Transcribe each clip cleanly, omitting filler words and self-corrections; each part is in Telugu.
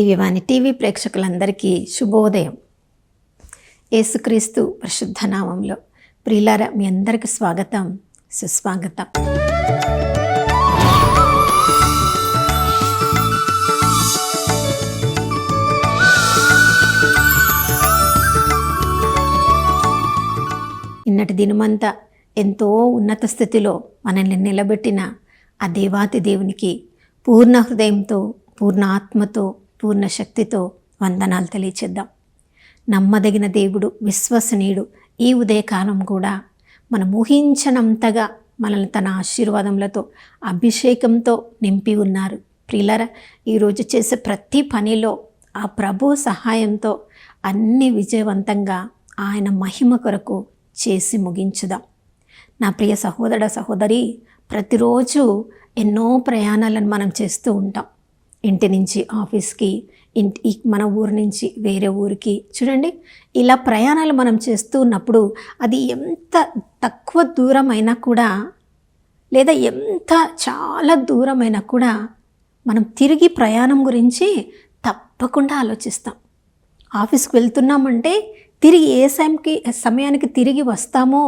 దివ్యవాణి టీవీ ప్రేక్షకులందరికీ శుభోదయం. యేసుక్రీస్తు పరిశుద్ధ నామంలో ప్రియులారా, మీ అందరికీ స్వాగతం, సుస్వాగతం. నిన్నటి దినమంతా ఎంతో ఉన్నత స్థితిలో మనల్ని నిలబెట్టిన ఆ దేవాతి దేవునికి పూర్ణ హృదయంతో, పూర్ణ ఆత్మతో, పూర్ణ శక్తితో వందనాలు తెలియచేద్దాం. నమ్మదగిన దేవుడు, విశ్వసనీయుడు. ఈ ఉదయకాలం కూడా మనం ఊహించనంతగా మనల్ని తన ఆశీర్వాదములతో, అభిషేకంతో నింపి ఉన్నారు. ప్రియులారా, ఈరోజు చేసే ప్రతి పనిలో ఆ ప్రభు సహాయంతో అన్ని విజయవంతంగా ఆయన మహిమ కొరకు చేసి ముగించుదాం. నా ప్రియ సహోదర సహోదరి, ప్రతిరోజు ఎన్నో ప్రయాణాలను మనం చేస్తూ ఉంటాం. ఇంటి నుంచి ఆఫీస్కి, మన ఊరు నుంచి వేరే ఊరికి. చూడండి, ఇలా ప్రయాణాలు మనం చేస్తూ ఉన్నప్పుడు అది ఎంత తక్కువ దూరం అయినా కూడా, లేదా ఎంత చాలా దూరమైనా కూడా మనం తిరిగి ప్రయాణం గురించి తప్పకుండా ఆలోచిస్తాం. ఆఫీస్కి వెళ్తున్నామంటే తిరిగి ఏ సమయానికి తిరిగి వస్తామో,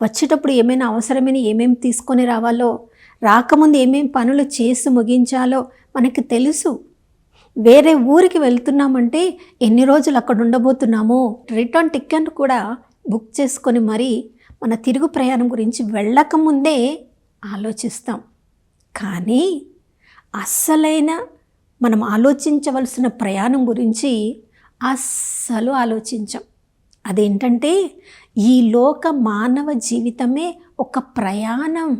వచ్చేటప్పుడు ఏమైనా అవసరమైన ఏమేమి తీసుకొని రావాలో, రాకముందు ఏమేమి పనులు చేసి ముగించాలో మనకి తెలుసు. వేరే ఊరికి వెళ్తున్నామంటే ఎన్ని రోజులు అక్కడ ఉండబోతున్నామో రిటర్న్ టికెట్ కూడా బుక్ చేసుకొని మరీ మన తిరుగు ప్రయాణం గురించి వెళ్ళకముందే ఆలోచిస్తాం. కానీ అస్సలైన మనం ఆలోచించవలసిన ప్రయాణం గురించి అస్సలు ఆలోచించాం. అదేంటంటే, ఈ లోక మానవ జీవితమే ఒక ప్రయాణం.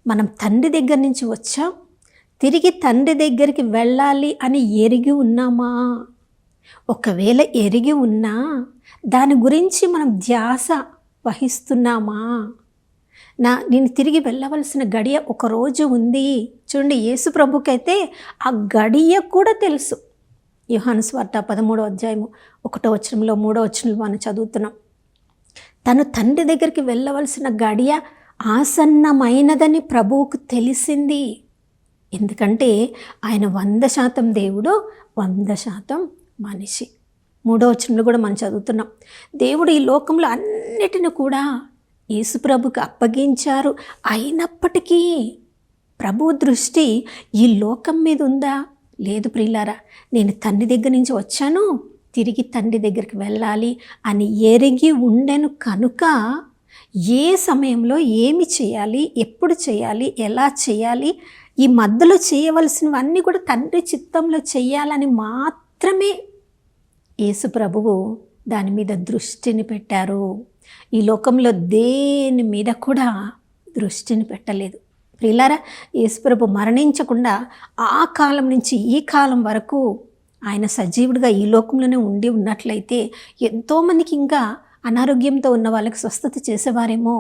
మనం తండ్రి దగ్గర నుంచి వచ్చాం, తిరిగి తండ్రి దగ్గరికి వెళ్ళాలి అని ఎరిగి ఉన్నామా? ఒకవేళ ఎరిగి ఉన్నా దాని గురించి మనం ధ్యాస వహిస్తున్నామా? నేను తిరిగి వెళ్ళవలసిన గడియ ఒకరోజు ఉంది. చూడండి, యేసు ప్రభుకైతే ఆ గడియ కూడా తెలుసు. యోహాను సువార్త 13వ అధ్యాయము 1వ వచనంలో 3వ వచనంలో మనం చదువుతున్నాం. తను తండ్రి దగ్గరికి వెళ్ళవలసిన గడియ ఆసన్నమైనదని ప్రభువుకు తెలిసింది. ఎందుకంటే ఆయన 100% దేవుడు, 100% మనిషి. 3వ వచనంలో కూడా మనం చదువుతున్నాం, దేవుడు ఈ లోకంలో అన్నిటిని కూడా యేసు ప్రభుకి అప్పగించారు. అయినప్పటికీ ప్రభు దృష్టి ఈ లోకం మీద ఉందా? లేదు ప్రియులారా, నేను తండ్రి దగ్గర నుంచి వచ్చాను, తిరిగి తండ్రి దగ్గరికి వెళ్ళాలి అని ఎరిగి ఉండెను కనుక ఏ సమయంలో ఏమి చేయాలి, ఎప్పుడు చేయాలి, ఎలా చేయాలి, ఈ మధ్యలో చేయవలసినవన్నీ కూడా తండ్రి చిత్తంలో చేయాలని మాత్రమే యేసు ప్రభువు దాని మీద దృష్టిని పెట్టారు. ఈ లోకంలో దేని మీద కూడా దృష్టిని పెట్టలేదు. ప్రియులారా, యేసు ప్రభు మరణించకుండా ఆ కాలం నుంచి ఈ కాలం వరకు ఆయన సజీవుడిగా ఈ లోకంలోనే ఉండి ఉన్నట్లయితే ఎంతోమందికి ఇంకా అనారోగ్యంతో ఉన్న వాళ్ళకి స్వస్థత చేసేవారేమో,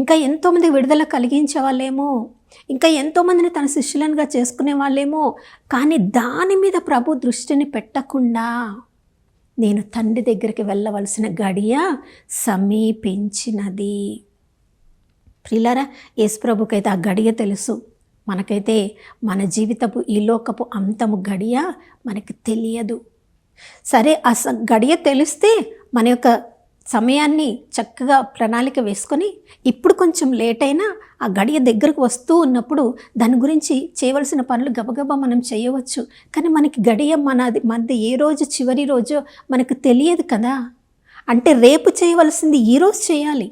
ఇంకా ఎంతోమంది విడుదల కలిగించే వాళ్ళేమో, ఇంకా ఎంతోమందిని తన శిష్యులనుగా చేసుకునే వాళ్ళేమో. కానీ దాని మీద ప్రభు దృష్టిని పెట్టకుండా నేను తండ్రి దగ్గరికి వెళ్ళవలసిన గడియ సమీపించినది. ప్రియులారా, యేసు ప్రభుకైతే ఆ గడియ తెలుసు. మనకైతే మన జీవితపు ఈ లోకపు అంతము గడియ మనకి తెలియదు. సరే, ఆ గడియ తెలిస్తే మన యొక్క సమయాన్ని చక్కగా ప్రణాళిక వేసుకొని ఇప్పుడు కొంచెం లేట్ అయినా ఆ గడియ దగ్గరకు వస్తూ ఉన్నప్పుడు దాని గురించి చేయవలసిన పనులు గబగబా మనం చేయవచ్చు. కానీ మనకి గడియ మనది ఏ రోజు చివరి రోజో మనకు తెలియదు కదా. అంటే రేపు చేయవలసింది ఈరోజు చేయాలి,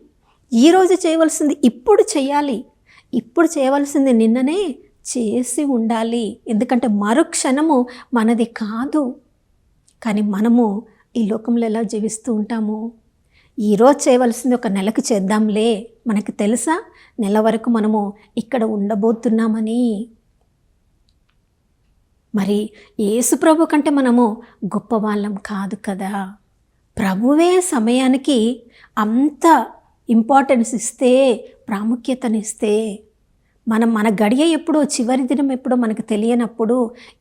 ఈరోజు చేయవలసింది ఇప్పుడు చేయాలి, ఇప్పుడు చేయవలసింది నిన్ననే చేసి ఉండాలి. ఎందుకంటే మరుక్షణము మనది కాదు. కానీ మనము ఈ లోకంలో ఎలా జీవిస్తూ ఉంటాము? ఈరోజు చేయవలసింది ఒక నెలకు చేద్దాంలే, మనకు తెలుసా నెల వరకు మనము ఇక్కడ ఉండబోతున్నామని. మరి యేసు ప్రభు కంటే మనము గొప్పవాళ్ళం కాదు కదా. ప్రభువే సమయానికి అంత ఇంపార్టెన్స్ ఇస్తే, ప్రాముఖ్యతనిస్తే, మన గడియ ఎప్పుడో, చివరి దినం ఎప్పుడో మనకు తెలియనప్పుడు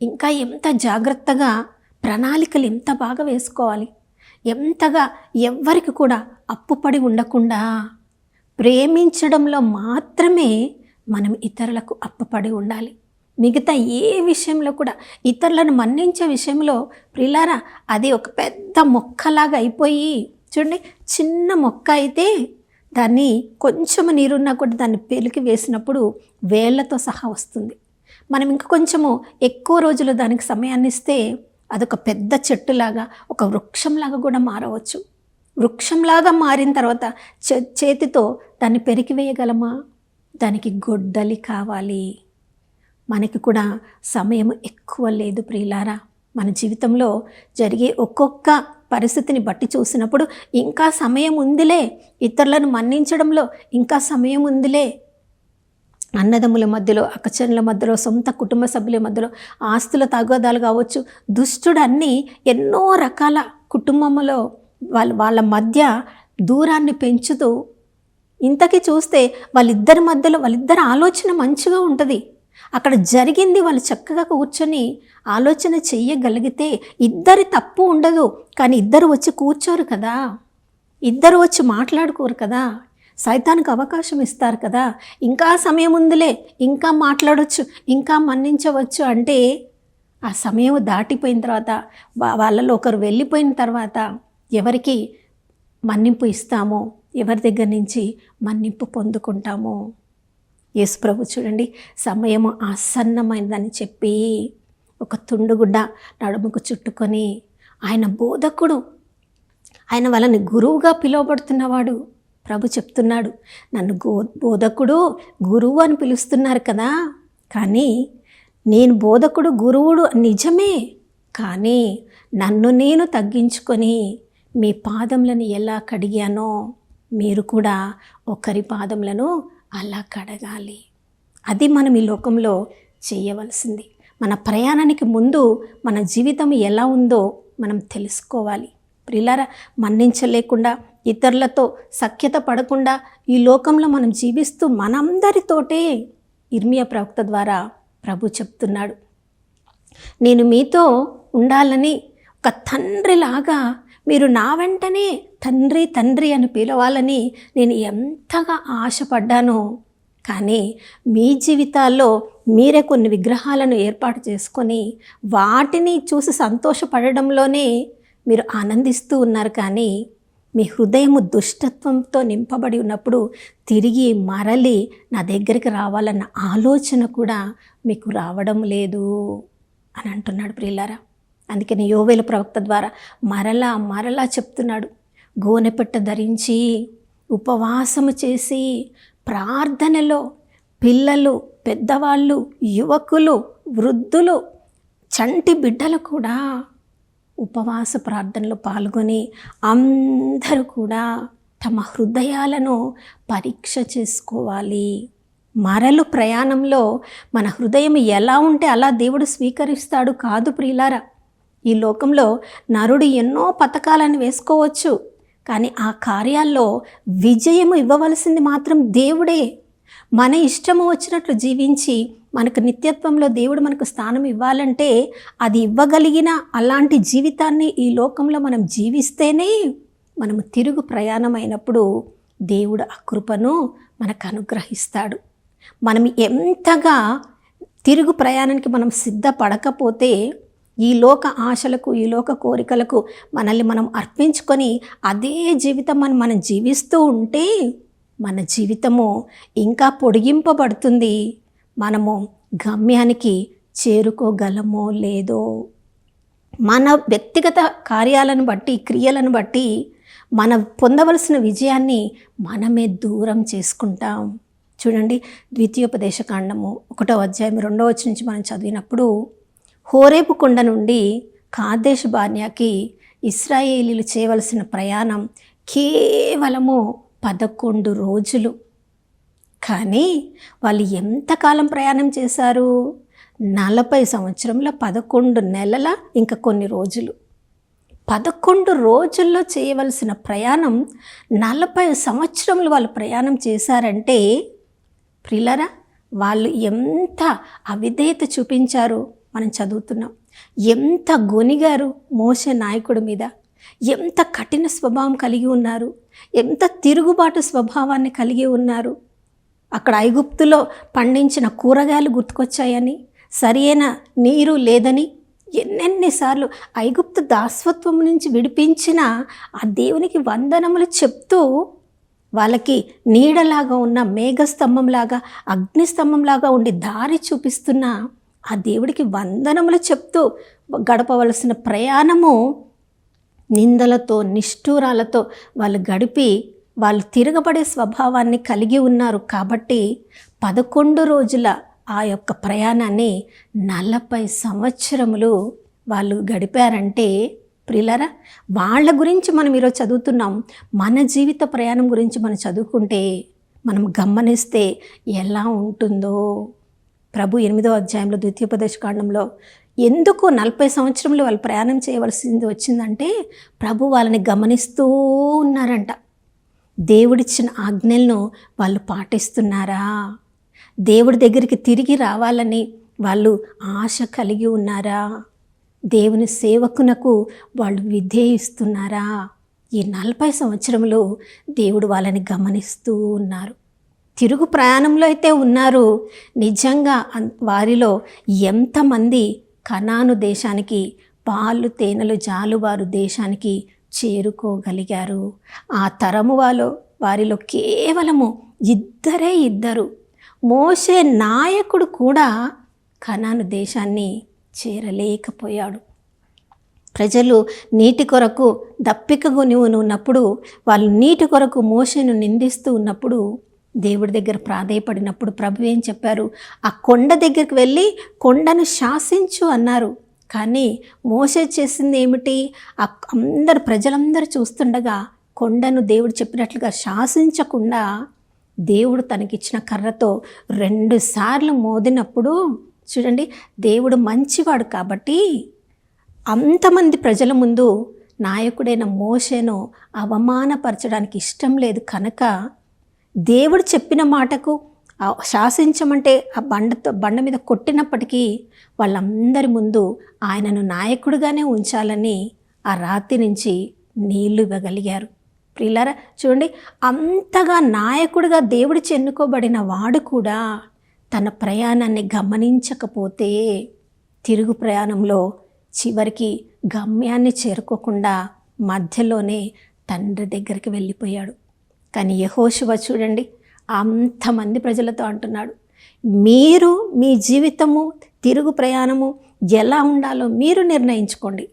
ఇంకా ఎంత జాగ్రత్తగా ప్రణాళికలు ఎంత బాగా వేసుకోవాలి, ఎంతగా ఎవ్వరికి కూడా అప్పుపడి ఉండకుండా ప్రేమించడంలో మాత్రమే మనం ఇతరులకు అప్పుపడి ఉండాలి. మిగతా ఏ విషయంలో కూడా ఇతరులను మన్నించే విషయంలో ప్రియులారా అది ఒక పెద్ద మొక్కలాగా అయిపోయి, చూడండి చిన్న మొక్క అయితే దాన్ని కొంచెం నీరున్నా కూడా దాన్ని పెలికి వేసినప్పుడు వేళ్లతో సహా వస్తుంది. మనం ఇంకా కొంచెము ఎక్కువ రోజులు దానికి సమయాన్ని ఇస్తే అదొక పెద్ద చెట్టులాగా, ఒక వృక్షంలాగా కూడా మారవచ్చు. వృక్షంలాగా మారిన తర్వాత చేతితో దాన్ని పెరికి వేయగలమా? దానికి గొడ్డలి కావాలి. మనకి కూడా సమయం ఎక్కువ లేదు ప్రియులారా. మన జీవితంలో జరిగే ఒక్కొక్క పరిస్థితిని బట్టి చూసినప్పుడు ఇంకా సమయం ఉందిలే, ఇతరులను మన్నించడంలో ఇంకా సమయం ఉందిలే. అన్నదమ్ముల మధ్యలో, అక్కచెల్లెల మధ్యలో, సొంత కుటుంబ సభ్యుల మధ్యలో ఆస్తుల తగాదాలు కావచ్చు, దుష్టుడు అన్నీ ఎన్నో రకాల కుటుంబంలో వాళ్ళ మధ్య దూరాన్ని పెంచుతూ, ఇంతకీ చూస్తే వాళ్ళిద్దరి ఆలోచన మంచిగా ఉంటుంది. అక్కడ జరిగింది వాళ్ళు చక్కగా కూర్చొని ఆలోచన చెయ్యగలిగితే ఇద్దరి తప్పు ఉండదు. కానీ ఇద్దరు వచ్చి కూర్చోరు కదా, ఇద్దరు వచ్చి మాట్లాడుకోరు కదా, సైతానికి అవకాశం ఇస్తారు కదా. ఇంకా సమయం ఉందిలే, ఇంకా మాట్లాడవచ్చు, ఇంకా మన్నించవచ్చు అంటే ఆ సమయం దాటిపోయిన తర్వాత, వాళ్ళలో ఒకరు వెళ్ళిపోయిన తర్వాత ఎవరికి మన్నింపు ఇస్తామో, ఎవరి దగ్గర నుంచి మన్నింపు పొందుకుంటామో. యేసు ప్రభు చూడండి, సమయము ఆసన్నమైనదని చెప్పి ఒక తుండుగుడ్డ నడుముకు చుట్టుకొని, ఆయన బోధకుడు, ఆయన వాళ్ళని గురువుగా పిలువబడుతున్నవాడు. ప్రభు చెప్తున్నాడు, నన్ను బోధకుడు గురువు అని పిలుస్తున్నారు కదా, కానీ నేను బోధకుడు గురువుడు నిజమే, కానీ నన్ను నేను తగ్గించుకొని మీ పాదములను ఎలా కడిగానో మీరు కూడా ఒకరి పాదములను అలా కడగాలి. అది మనం ఈ లోకంలో చేయవలసింది. మన ప్రయాణానికి ముందు మన జీవితం ఎలా ఉందో మనం తెలుసుకోవాలి. ప్రియులారా, మన్నించలేకుండా, ఇతరులతో సఖ్యత పడకుండా ఈ లోకంలో మనం జీవిస్తూ మనందరితోటే ఇర్మియా ప్రవక్త ద్వారా ప్రభు చెప్తున్నాడు, నేను మీతో ఉండాలని, ఒక తండ్రిలాగా మీరు నా వెంటనే తండ్రి తండ్రి అని పిలవాలని నేను ఎంతగా ఆశపడ్డానో. కానీ మీ జీవితాల్లో మీరే కొన్ని విగ్రహాలను ఏర్పాటు చేసుకొని వాటిని చూసి సంతోషపడడంలోనే మీరు ఆనందిస్తూ ఉన్నారు. కానీ మీ హృదయము దుష్టత్వంతో నింపబడి ఉన్నప్పుడు తిరిగి మరలి నా దగ్గరికి రావాలన్న ఆలోచన కూడా మీకు రావడం లేదు అని అంటున్నాడు ప్రియులారా. అందుకని యోవేలు ప్రవక్త ద్వారా మరలా చెప్తున్నాడు, గోనెపట్ట ధరించి ఉపవాసము చేసి ప్రార్థనలో పిల్లలు, పెద్దవాళ్ళు, యువకులు, వృద్ధులు, చంటి బిడ్డలు కూడా ఉపవాస ప్రార్థనలో పాల్గొని అందరూ కూడా తమ హృదయాలను పరీక్ష చేసుకోవాలి. మరలు ప్రయాణంలో మన హృదయం ఎలా ఉంటే అలా దేవుడు స్వీకరిస్తాడు కాదు ప్రియులారా. ఈ లోకంలో నరుడు ఎన్నో పథకాలను వేసుకోవచ్చు, కానీ ఆ కార్యాల్లో విజయము ఇవ్వవలసింది మాత్రం దేవుడే. మన ఇష్టము వచ్చినట్లు జీవించి మనకు నిత్యత్వంలో దేవుడు మనకు స్థానం ఇవ్వాలంటే అది ఇవ్వగలిగిన అలాంటి జీవితాన్ని ఈ లోకంలో మనం జీవిస్తేనే మనము తిరుగు ప్రయాణం అయినప్పుడు దేవుడు ఆ కృపను మనకు అనుగ్రహిస్తాడు. మనం ఎంతగా తిరుగు ప్రయాణానికి మనం సిద్ధపడకపోతే ఈ లోక ఆశలకు, ఈ లోక కోరికలకు మనల్ని మనం అర్పించుకొని అదే జీవితం మనం జీవిస్తూ ఉంటే మన జీవితము ఇంకా పొడిగింపబడుతుంది. మనము గమ్యానికి చేరుకోగలమో లేదో, మన వ్యక్తిగత కార్యాలను బట్టి, క్రియలను బట్టి మనం పొందవలసిన విజయాన్ని మనమే దూరం చేసుకుంటాం. చూడండి, ద్వితీయోపదేశకాండము 1వ అధ్యాయం 2వ వచనం నుంచి మనం చదివినప్పుడు, హోరేబు కొండ నుండి కాదేష్ బార్నియాకి ఇశ్రాయేలీలు చేయవలసిన ప్రయాణం కేవలము 11 రోజులు. కానీ వాళ్ళు ఎంతకాలం ప్రయాణం చేశారు? 40 సంవత్సరంలో 11 నెలల ఇంకా కొన్ని రోజులు. 11 రోజుల్లో చేయవలసిన ప్రయాణం 40 సంవత్సరములు వాళ్ళు ప్రయాణం చేశారంటే ప్రియులారా, వాళ్ళు ఎంత అవిధేయత చూపించారు మనం చదువుతున్నాం. ఎంత గొనిగారు మోషే నాయకుడి మీద, ఎంత కఠిన స్వభావం కలిగి ఉన్నారు, ఎంత తిరుగుబాటు స్వభావాన్ని కలిగి ఉన్నారు. అక్కడ ఐగుప్తులో పండించిన కూరగాయలు గుర్తుకొచ్చాయని, సరియైన నీరు లేదని ఎన్నెన్నిసార్లు ఐగుప్తు దాసత్వం నుంచి విడిపించిన ఆ దేవునికి వందనములు చెప్తూ వాళ్ళకి నీడలాగా ఉన్న మేఘస్తంభంలాగా అగ్నిస్తంభంలాగా ఉండి దారి చూపిస్తున్న ఆ దేవుడికి వందనములు చెప్తూ గడపవలసిన ప్రయాణము నిందలతో నిష్ఠూరాలతో వాళ్ళు గడిపి వాళ్ళు తిరగబడే స్వభావాన్ని కలిగి ఉన్నారు. కాబట్టి 11 రోజుల ఆ యొక్క ప్రయాణాన్ని 40 సంవత్సరములు వాళ్ళు గడిపారంటే ప్రియులారా, వాళ్ళ గురించి మనం ఈరోజు చదువుతున్నాం. మన జీవిత ప్రయాణం గురించి మనం చదువుకుంటే మనం గమనిస్తే ఎలా ఉంటుందో. ప్రభు 8వ అధ్యాయంలో ద్వితీయోపదేశకాండంలో ఎందుకు 40 సంవత్సరంలో వాళ్ళు ప్రయాణం చేయవలసింది వచ్చిందంటే ప్రభు వాళ్ళని గమనిస్తూ ఉన్నారంట. దేవుడిచ్చిన ఆజ్ఞలను వాళ్ళు పాటిస్తున్నారా, దేవుడి దగ్గరికి తిరిగి రావాలని వాళ్ళు ఆశ కలిగి ఉన్నారా, దేవుని సేవకునకు వాళ్ళు విధేయిస్తున్నారా? ఈ 40 సంవత్సరంలో దేవుడు వాళ్ళని గమనిస్తూ ఉన్నారు. తిరుగు ప్రయాణంలో అయితే ఉన్నారు. నిజంగా వారిలో ఎంతమంది కనాను దేశానికి, పాలు తేనెలు జాలువారు దేశానికి చేరుకోగలిగారు? ఆ తరము వారిలో కేవలము ఇద్దరు. మోషే నాయకుడు కూడా కనాను దేశాన్ని చేరలేకపోయాడు. ప్రజలు నీటి కొరకు దప్పికగొని ఉన్నప్పుడు, వాళ్ళు నీటి కొరకు మోషేను నిందిస్తూ ఉన్నప్పుడు దేవుడి దగ్గర ప్రాధేయపడినప్పుడు ప్రభు ఏం చెప్పారు? ఆ కొండ దగ్గరికి వెళ్ళి కొండను శాసించు అన్నారు. కానీ మోషే చేసింది ఏమిటి? ప్రజలందరూ చూస్తుండగా కొండను దేవుడు చెప్పినట్లుగా శాసించకుండా దేవుడు తనకిచ్చిన కర్రతో 2 సార్లు మోదినప్పుడు చూడండి, దేవుడు మంచివాడు కాబట్టి అంతమంది ప్రజల ముందు నాయకుడైన మోషేను అవమానపరచడానికి ఇష్టం లేదు కనుక దేవుడు చెప్పిన మాటకు శాసించమంటే ఆ బండ మీద కొట్టినప్పటికీ వాళ్ళందరి ముందు ఆయనను నాయకుడిగానే ఉంచాలని ఆ రాతి నుంచి నీళ్లు ఇవ్వగలిగారు. ప్రియులారా చూడండి, అంతగా నాయకుడిగా దేవుడు ఎన్నుకోబడిన వాడు కూడా తన ప్రయాణాన్ని గమనించకపోతే తిరుగు ప్రయాణంలో చివరికి గమ్యాన్ని చేరుకోకుండా మధ్యలోనే తండ్రి దగ్గరికి వెళ్ళిపోయాడు. కానీ యెహోషువ చూడండి, అంతమంది ప్రజలతో అంటున్నాడు, మీరు మీ జీవితము తిరుగు ప్రయాణము ఎలా ఉండాలో మీరు నిర్ణయించుకోండి,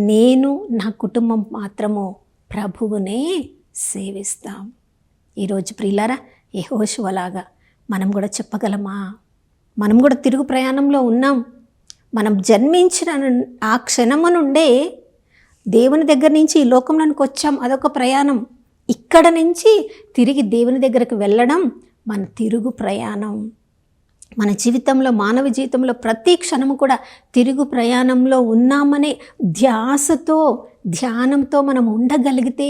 నేను నా కుటుంబం మాత్రము ప్రభువునే సేవిస్తాం. ఈరోజు ప్రియులారా, యెహోషువలాగా మనం కూడా చెప్పగలమా? మనం కూడా తిరుగు ప్రయాణంలో ఉన్నాం. మనం జన్మించిన ఆ క్షణము నుండే దేవుని దగ్గర నుంచి ఈ లోకంలోనికి వచ్చాం. అదొక ప్రయాణం. ఇక్కడ నుంచి తిరిగి దేవుని దగ్గరకు వెళ్ళడం మన తిరుగు ప్రయాణం. మన జీవితంలో, మానవ జీవితంలో ప్రతి క్షణము కూడా తిరుగు ప్రయాణంలో ఉన్నామనే ధ్యానంతో మనం ఉండగలిగితే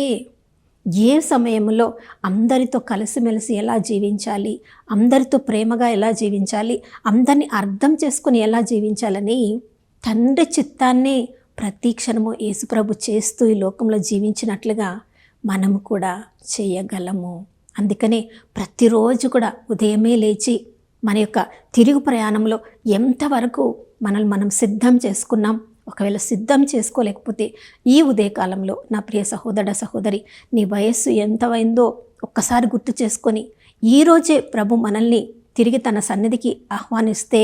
ఏ సమయంలో అందరితో కలిసిమెలిసి ఎలా జీవించాలి, అందరితో ప్రేమగా ఎలా జీవించాలి, అందరినీ అర్థం చేసుకొని ఎలా జీవించాలని తండ్రి చిత్తాన్ని ప్రతి క్షణము యేసుప్రభు చేస్తూ ఈ లోకంలో జీవించినట్లుగా మనము కూడా చేయగలము. అందుకనే ప్రతిరోజు కూడా ఉదయమే లేచి మన యొక్క తిరుగు ప్రయాణంలో ఎంతవరకు మనల్ని మనం సిద్ధం చేసుకున్నాం, ఒకవేళ సిద్ధం చేసుకోలేకపోతే ఈ ఉదయకాలంలో నా ప్రియ సహోదర సహోదరి, నీ వయస్సు ఎంత అయిందో ఒక్కసారి గుర్తు చేసుకొని ఈరోజే ప్రభు మనల్ని తిరిగి తన సన్నిధికి ఆహ్వానిస్తే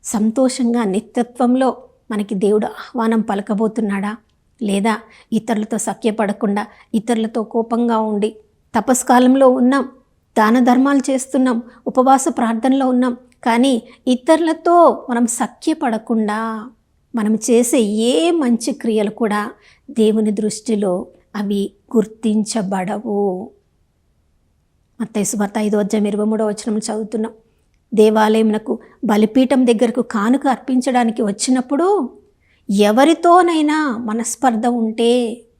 సంతోషంగా నిత్యత్వంలో మనకి దేవుడు ఆహ్వానం పలకబోతున్నాడా? లేదా ఇతరులతో సఖ్యపడకుండా, ఇతరులతో కోపంగా ఉండి తపస్కాలంలో ఉన్నాం, దాన ధర్మాలు చేస్తున్నాం, ఉపవాస ప్రార్థనలో ఉన్నాం, కానీ ఇతరులతో మనం సఖ్యపడకుండా మనం చేసే ఏ మంచి క్రియలు కూడా దేవుని దృష్టిలో అవి గుర్తించబడవు. మత్తయి సువార్త 5వ అధ్యాయం 23వ వచనం చదువుతున్నాం. దేవాలయమునకు బలిపీఠం దగ్గరకు కానుక అర్పించడానికి వచ్చినప్పుడు ఎవరితోనైనా మనస్పర్ధ ఉంటే,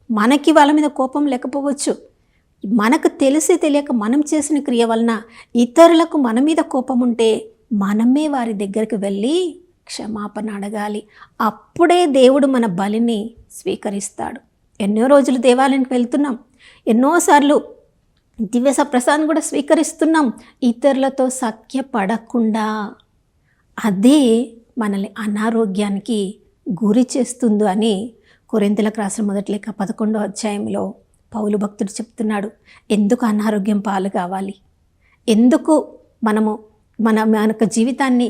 మనకి వాళ్ళ మీద కోపం లేకపోవచ్చు, మనకు తెలిసి తెలియక మనం చేసిన క్రియ వలన ఇతరులకు మన మీద కోపం ఉంటే మనమే వారి దగ్గరికి వెళ్ళి క్షమాపణ అడగాలి. అప్పుడే దేవుడు మన బలిని స్వీకరిస్తాడు. ఎన్నో రోజులు దేవాలయానికి వెళ్తున్నాం, ఎన్నోసార్లు దివ్య సప్రసాదం కూడా స్వీకరిస్తున్నాం, ఇతరులతో సఖ్యపడకుండా. అదే మనల్ని అనారోగ్యానికి గురి చేస్తుందో అని కొరింథీయులకు రాసిన మొదటి లేఖ 11వ అధ్యాయంలో పౌలు భక్తుడు చెప్తున్నాడు. ఎందుకు అనారోగ్యం పాలు కావాలి? ఎందుకు మన యొక్క జీవితాన్ని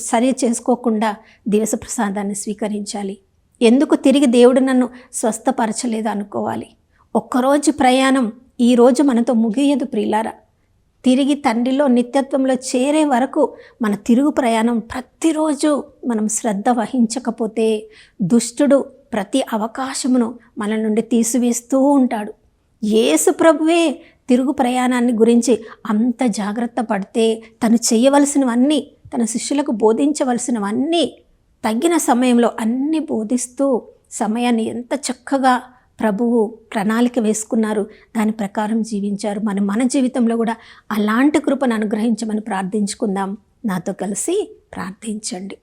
సరి చేసుకోకుండా దివస ప్రసాదాన్ని స్వీకరించాలి? ఎందుకు తిరిగి దేవుడు నన్ను స్వస్థపరచలేదు అనుకోవాలి? ఒక్కరోజు ప్రయాణం ఈరోజు మనతో ముగియదు ప్రియులారా. తిరిగి తండ్రిలో నిత్యత్వంలో చేరే వరకు మన తిరుగు ప్రయాణం ప్రతిరోజు మనం శ్రద్ధ వహించకపోతే దుష్టుడు ప్రతి అవకాశమును మన నుండి తీసివేస్తూ ఉంటాడు. యేసు ప్రభువే తిరుగు ప్రయాణాన్ని గురించి అంత జాగ్రత్త పడితే తను చేయవలసినవన్నీ, తన శిష్యులకు బోధించవలసినవన్నీ తగిన సమయంలో అన్నీ బోధిస్తూ సమయాన్ని ఎంత చక్కగా ప్రభువు ప్రణాళిక వేసుకున్నారు, దాని ప్రకారం జీవించారు. మన జీవితంలో కూడా అలాంటి కృపను అనుగ్రహించమని ప్రార్థించుకుందాం. నాతో కలిసి ప్రార్థించండి.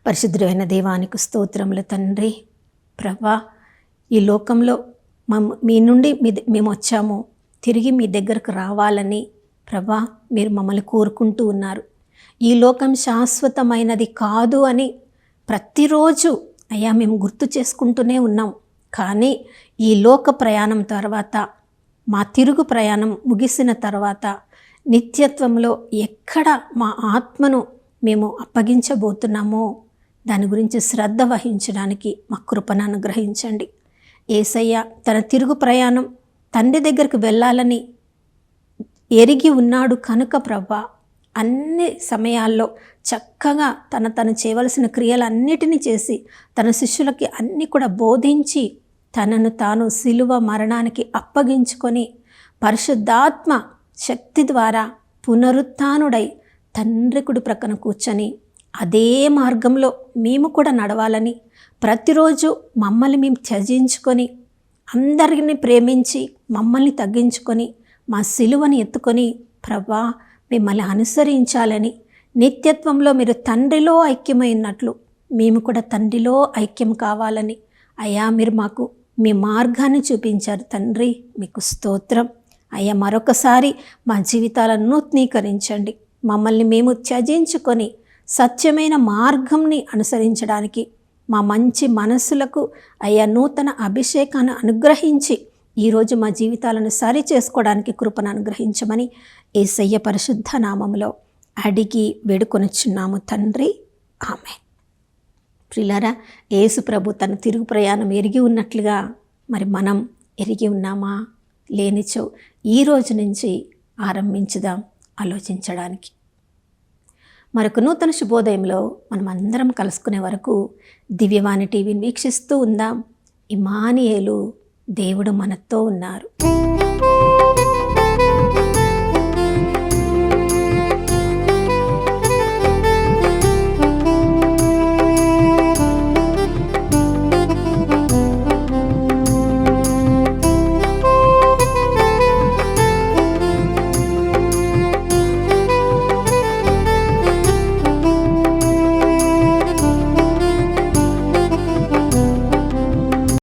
పరిశుద్ధుడైన దేవానికి స్తోత్రములు తండ్రి. ప్రభా, ఈ లోకంలో మీ నుండి మేము వచ్చాము, తిరిగి మీ దగ్గరకు రావాలని ప్రభా మీరు మమ్మల్ని కోరుకుంటూ ఉన్నారు. ఈ లోకం శాశ్వతమైనది కాదు అని ప్రతిరోజు అయ్యా మేము గుర్తు చేసుకుంటూనే ఉన్నాం. కానీ ఈ లోక ప్రయాణం తర్వాత, మా తిరుగు ప్రయాణం ముగిసిన తర్వాత నిత్యత్వంలో ఎక్కడ మా ఆత్మను మేము అప్పగించబోతున్నామో దాని గురించి శ్రద్ధ వహించడానికి మా కృపను అనుగ్రహించండి. యేసయ్య తన తిరుగు ప్రయాణం తండ్రి దగ్గరికి వెళ్ళాలని ఎరిగి ఉన్నాడు కనుక ప్రభా అన్ని సమయాల్లో చక్కగా తను చేయవలసిన క్రియలన్నిటినీ చేసి తన శిష్యులకి అన్నీ కూడా బోధించి తనను తాను సిలువ మరణానికి అప్పగించుకొని పరిశుద్ధాత్మ శక్తి ద్వారా పునరుత్థానుడై తండ్రి కుడి ప్రక్కన కూర్చొని అదే మార్గంలో మేము కూడా నడవాలని, ప్రతిరోజు మమ్మల్ని మేము త్యజించుకొని అందరిని ప్రేమించి మమ్మల్ని తగ్గించుకొని మా సిలువని ఎత్తుకొని ప్రభా మిమ్మల్ని అనుసరించాలని, నిత్యత్వంలో మీరు తండ్రిలో ఐక్యమైనట్లు మేము కూడా తండ్రిలో ఐక్యం కావాలని అయ్యా మీరు మాకు మీ మార్గాన్ని చూపించారు తండ్రి. మీకు స్తోత్రం అయ్యా. మరొకసారి మా జీవితాలను నూతనీకరించండి. మమ్మల్ని మేము త్యజించుకొని సత్యమైన మార్గంని అనుసరించడానికి మా మంచి మనస్సులకు అయ్యా నూతన అభిషేకాన్ని అనుగ్రహించి ఈరోజు మా జీవితాలను సరి చేసుకోవడానికి కృపను అనుగ్రహించమని యేసయ్య పరిశుద్ధ నామములో అడిగి వేడుకొనుచున్నాము తండ్రి, ఆమేన్. ప్రియులారా, యేసు ప్రభు తన తిరుగు ప్రయాణం ఎరిగి ఉన్నట్లుగా మరి మనం ఎరిగి ఉన్నామా? లేనిచో ఈ రోజు నుంచి ఆరంభించుదాం ఆలోచించడానికి. మరొక నూతన శుభోదయంలో మనం అందరం కలుసుకునే వరకు దివ్యవాణి టీవీని వీక్షిస్తూ ఉందాం. ఇమ్మానుయేలు, దేవుడు మనతో ఉన్నారు.